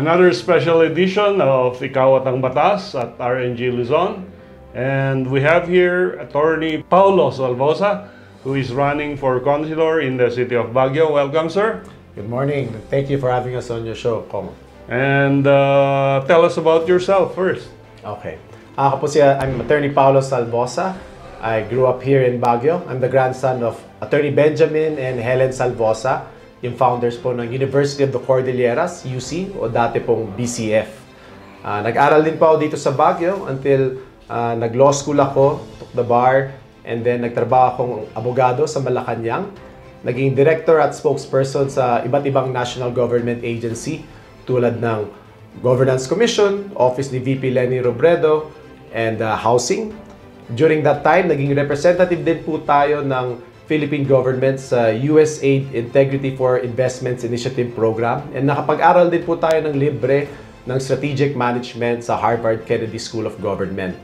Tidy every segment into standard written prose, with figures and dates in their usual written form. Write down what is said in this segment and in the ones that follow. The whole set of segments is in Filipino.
Another special edition of Ikaw at ang Batas at RNG Luzon. And we have here Attorney Paulo Salvosa, who is running for councilor in the city of Baguio. Welcome, sir. Good morning. Thank you for having us on your show, Kong. And tell us about yourself first. Okay. Ako po I'm Attorney Paulo Salvosa. I grew up here in Baguio. I'm the grandson of Attorney Benjamin and Helen Salvosa, yung founders po ng University of the Cordilleras, UC, o dati pong BCF. Nag-aral din po ako dito sa Baguio until nag-law school ako, took the bar, and then nagtrabaho akong abogado sa Malacanang. Naging director at spokesperson sa iba't ibang national government agency tulad ng Governance Commission, Office ni VP Lenny Robredo, and Housing. During that time, naging representative din po tayo ng Philippine government sa USAID Integrity for Investments Initiative Program, and nakapag-aral din po tayo ng libre ng Strategic Management sa Harvard Kennedy School of Government.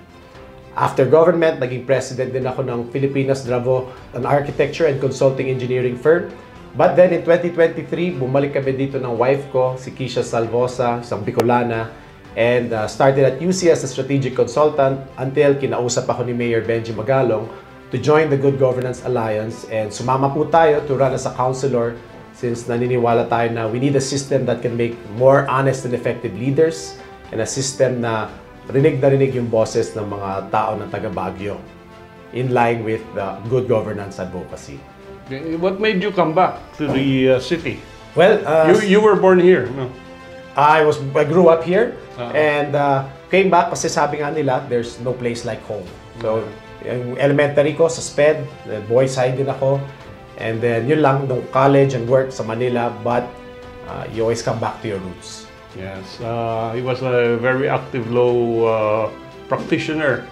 After government, naging president din ako ng Filipinas Dravo, an architecture and consulting engineering firm. But then in 2023, bumalik kami dito ng wife ko, si Kisha Salvosa, isang Bicolana, and started at UC as a strategic consultant until kinausap ako ni Mayor Benji Magalong to join the Good Governance Alliance, and sumama po tayo to run as a councilor since naniniwala tayo na we need a system that can make more honest and effective leaders and a system na rinig yung boses ng mga tao ng taga Baguio in line with the good governance advocacy. What made you come back to the city? Well, you were born here, no? I grew up here and came back kasi sabi nga nila, there's no place like home. So, yung elementary ko sa SPED, boys high din ako, and then yun lang, nung college and work sa Manila, but you always come back to your roots. Yes, he was a very active law practitioner,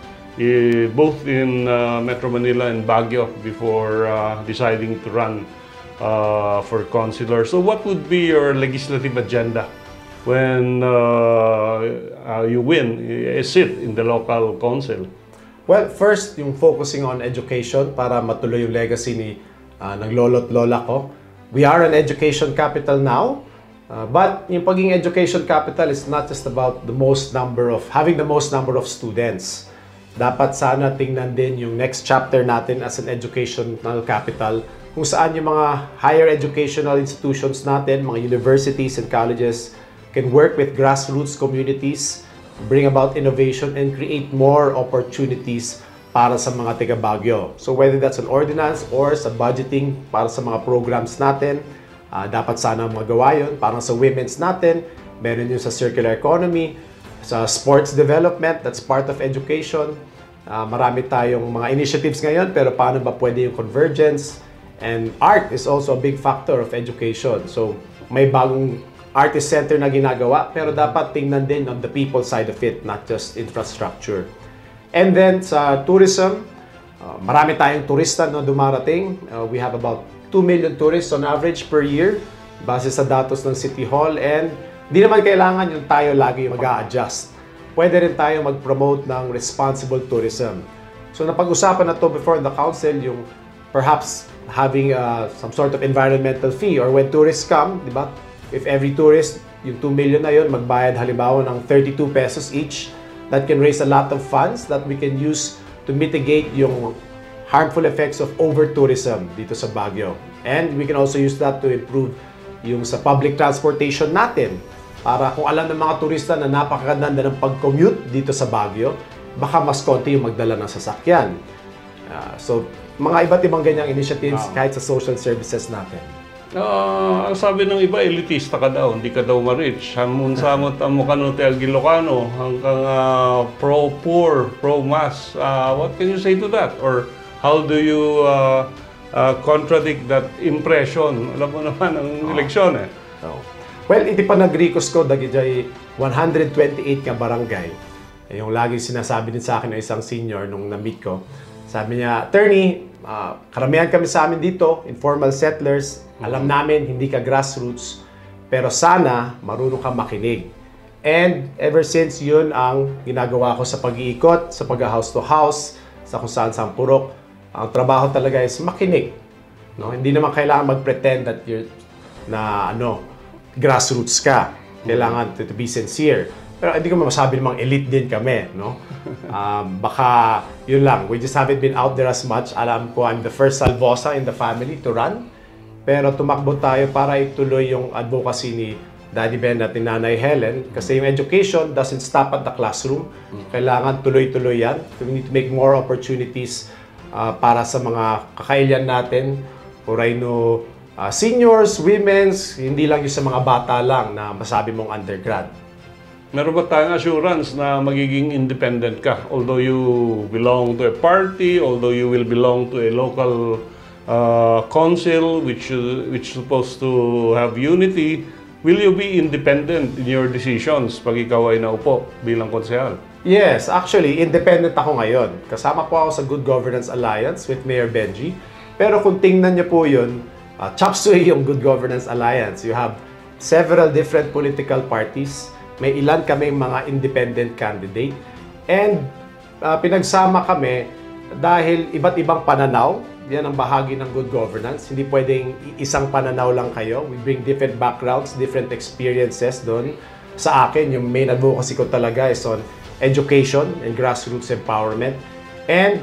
both in Metro Manila and Baguio before deciding to run for councilor. So what would be your legislative agenda when you win a seat in the local council? Well, first, yung focusing on education para matuloy yung legacy ng lolo't lola ko. We are an education capital now, but yung pagiging education capital is not just about having the most number of students. Dapat sana tingnan din yung next chapter natin as an educational capital, kung saan yung mga higher educational institutions natin, mga universities and colleges, can work with grassroots communities, bring about innovation, and create more opportunities para sa mga taga Baguio. So whether that's an ordinance or sa budgeting para sa mga programs natin, dapat sana magawa yun. Parang sa women's natin, meron yun sa circular economy, sa sports development, that's part of education. Marami tayong mga initiatives ngayon, pero paano ba pwede yung convergence? And art is also a big factor of education. So may bagong artist center na ginagawa, pero dapat tingnan din on the people side of it, not just infrastructure. And then sa tourism, marami tayong turista na dumarating. We have about 2 million tourists on average per year, base sa datos ng City Hall, and di naman kailangan yung tayo lagi mag-a-adjust. Pwede rin tayo mag-promote ng responsible tourism. So napag-usapan na to before the council, yung perhaps having some sort of environmental fee, or when tourists come, di ba? If every tourist, yung 2 million na yun, magbayad halimbawa ng 32 pesos each, that can raise a lot of funds that we can use to mitigate yung harmful effects of over-tourism dito sa Baguio. And we can also use that to improve yung sa public transportation natin. Para kung alam ng mga turista na napakaganda ng pag-commute dito sa Baguio, baka mas konti yung magdala ng sasakyan. So, mga iba't ibang ganyang initiatives kahit sa social services natin. Ang sabi ng iba, elitista ka daw, hindi ka daw ma-rich. Hamun-samot ang mukha ng Ilocano, hanggang pro-poor, pro-mass. What can you say to that? Or how do you contradict that impression? Alam mo naman ang eleksyon eh. Well, iti pa nagrikos ko, dagijay 128 ka barangay. Yung laging sinasabi din sa akin ng isang senior nung na-meet ko. Sabi niya, Attorney, karamihan kami sa amin dito, informal settlers. Alam namin, hindi ka grassroots, pero sana marunong ka makinig. And ever since, yun ang ginagawa ko sa pag-iikot, sa pag-house to house, sa kung saan purok. Ang trabaho talaga is makinig. No? Hindi naman kailangan mag-pretend that you're grassroots ka. Kailangan to be sincere. Pero hindi ko masabi namang elite din kami, no? Baka yun lang. We just haven't been out there as much. Alam ko, I'm the first Salvosa in the family to run. Pero tumakbo tayo para ituloy yung advocacy ni Daddy Ben at ni Nanay Helen. Kasi yung education doesn't stop at the classroom. Kailangan tuloy-tuloy yan. We need to make more opportunities para sa mga kakailian natin. Orayno, seniors, women's, hindi lang yung sa mga bata lang na masabi mong undergrad. Meron ba tayong assurance na magiging independent ka? Although you belong to a party, although you will belong to a local council which supposed to have unity, will you be independent in your decisions pag ikaw ay naupo bilang konsehal? Yes, actually, independent ako ngayon. Kasama po ako sa Good Governance Alliance with Mayor Benji. Pero kung tingnan niyo po yun, chop suey yung Good Governance Alliance. You have several different political parties. May ilan kaming mga independent candidate. And pinagsama kami dahil iba't ibang pananaw. Yan ang bahagi ng good governance. Hindi pwedeng isang pananaw lang kayo. We bring different backgrounds, different experiences doon. Sa akin, yung main advocacy ko talaga is on education and grassroots empowerment. And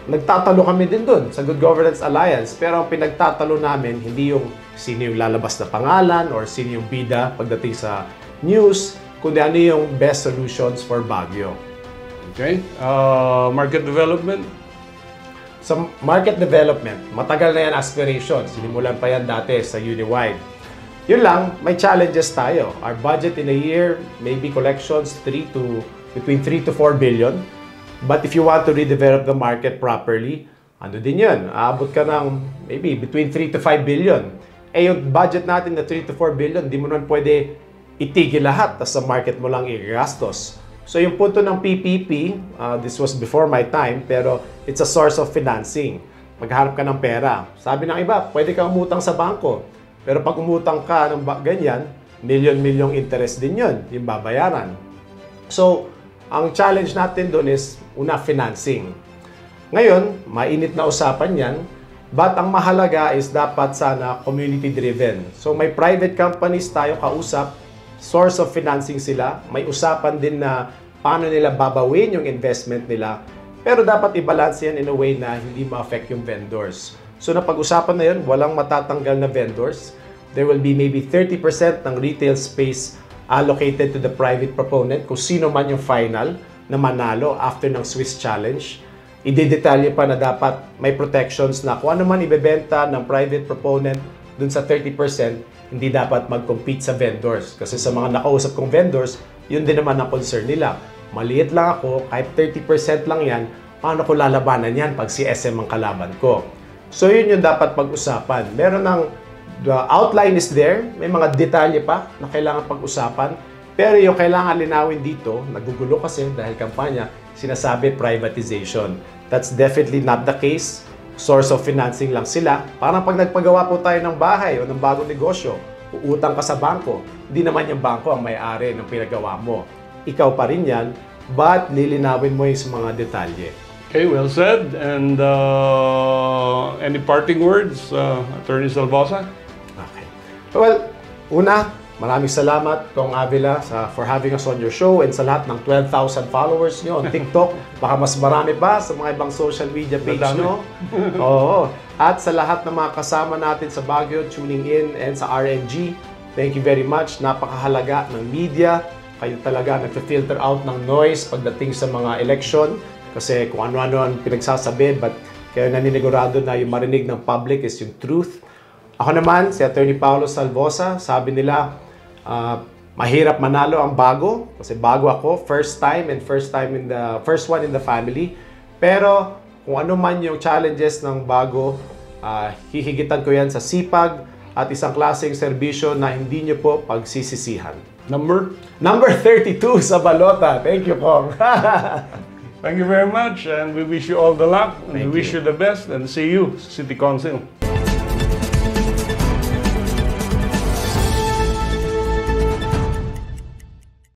nagtatalo kami din doon sa Good Governance Alliance. Pero ang pinagtatalo namin, hindi yung sino yung lalabas na pangalan or sino yung bida pagdating sa news, kundi ano yung best solutions for Baguio. Okay. Market development? Sa market development, matagal na yan aspiration. Sinimulan pa yan dati sa Uniwide. Yun lang, may challenges tayo. Our budget in a year, maybe collections between 3 to 4 billion. But if you want to redevelop the market properly, ano din yun? Aabot ka ng maybe between 3 to 5 billion. Eh yung budget natin na 3 to 4 billion, di mo naman pwede itigil lahat tapos sa market mo lang i-gastos. So yung punto ng PPP, this was before my time, pero it's a source of financing. Maghanap ka ng pera. Sabi ng iba, pwede ka umutang sa bangko. Pero pag umutang ka ng ganyan, milyon-milyong interest din yun, yung babayaran. So, ang challenge natin doon is, una, financing. Ngayon, mainit na usapan yan, but ang mahalaga is dapat sana community-driven. So, may private companies tayo kausap, source of financing sila, may usapan din na paano nila babawin yung investment nila, pero dapat i-balance yan in a way na hindi ma-affect yung vendors. So napag-usapan na yun, walang matatanggal na vendors. There will be maybe 30% ng retail space allocated to the private proponent kung sino man yung final na manalo after ng Swiss Challenge. Idedetalye pa na dapat may protections na kung ano man ibebenta ng private proponent dun sa 30%, hindi dapat mag-compete sa vendors. Kasi sa mga nakausap kong vendors, yun din naman ang concern nila. Maliit lang ako, kahit 30% lang yan, paano ko lalabanan yan pag si SM ang kalaban ko? So yun yung dapat pag-usapan. Meron ng, the outline is there, may mga detalye pa na kailangan pag-usapan. Pero yung kailangan linawin dito, nagugulo kasi dahil kampanya, sinasabi privatization. That's definitely not the case. Source of financing lang sila. Parang pag nagpagawa po tayo ng bahay o ng bagong negosyo, uutang ka sa bangko, hindi naman yung bangko ang may-ari ng pinagawa mo. Ikaw pa rin yan, but nilinawin mo yung mga detalye. Okay, well said. And any parting words, Attorney Salvosa? Okay. Well, una, maraming salamat, Kong Avila, for having us on your show and sa lahat ng 12,000 followers nyo on TikTok. Baka mas marami pa sa mga ibang social media page nyo. Oo. At sa lahat ng mga kasama natin sa Baguio, tuning in, and sa RNG, thank you very much. Napakahalaga ng media. Kayo talaga nag-filter out ng noise pagdating sa mga election. Kasi kung ano-ano ang pinagsasabi, but kayo naninigurado na yung marinig ng public is yung truth. Ako naman, si Attorney Paulo Salvosa, sabi nila, mahirap manalo ang bago kasi bago ako, first one in the family. Pero kung ano man yung challenges ng bago, hihigitan ko yan sa sipag at isang klaseng serbisyo na hindi nyo po pagsisisihan. Number 32 sa balota. Thank you, Kong. Thank you very much, and we wish you all the luck, and we wish you the best, and see you, City Council.